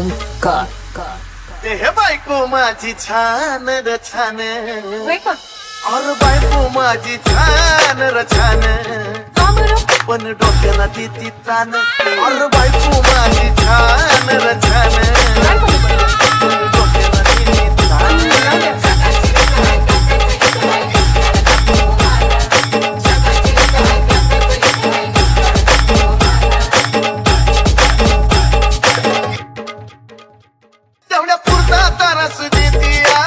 ओंकार हे बायको माझी छान र छान वेकअप और बायको माझी छान र छान का बरं पण डोक्याला देती तान और बायको माझी छान र छान काय बोलू पण डोक्याला देती तान तेवढ्या पुरता तारस देतीया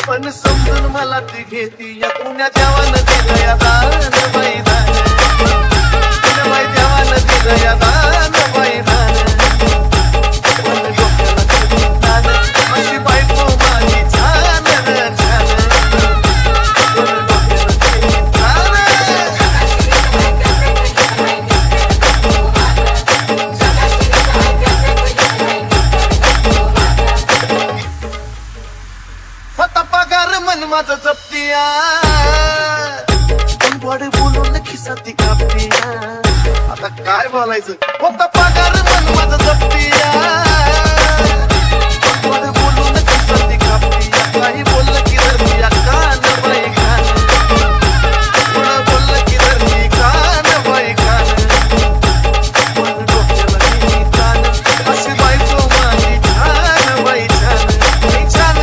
पण समजून मला ती घेती या पुण्या देवान दिलं या दान बाई दान पुण्या बाई देवान दिलं या दान बाई दान पण डोक्याला देती तान अशी बायको माझी छान र छान पण डोक्याला देती तान स्वतः पगार मन माझं जपतीया पण गोड बोलून खिसाती कापतीया आता काय बोलायचं स्वतः पगार मन माझं जपतीया पण गोड बोलून खिसाती कापतीया काही बोललं की धरतीया कान बाई कान कोण बोललं की धरती कान बाई कान पण डोक्याला देती तान अशी बायको माझी छान बाई छान बाई छान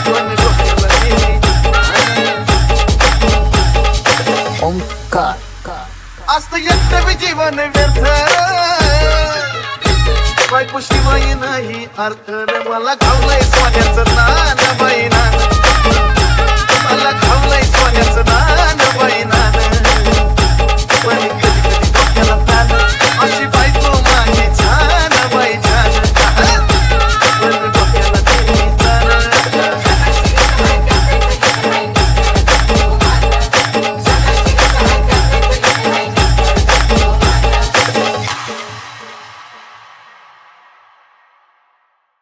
पण डोक्याला देती ओंकार असतं एकटं बी जीवन व्यर्थ बायको शिवाय नाही अर्थ मला घावलंय सोन्याचं नान बाई नान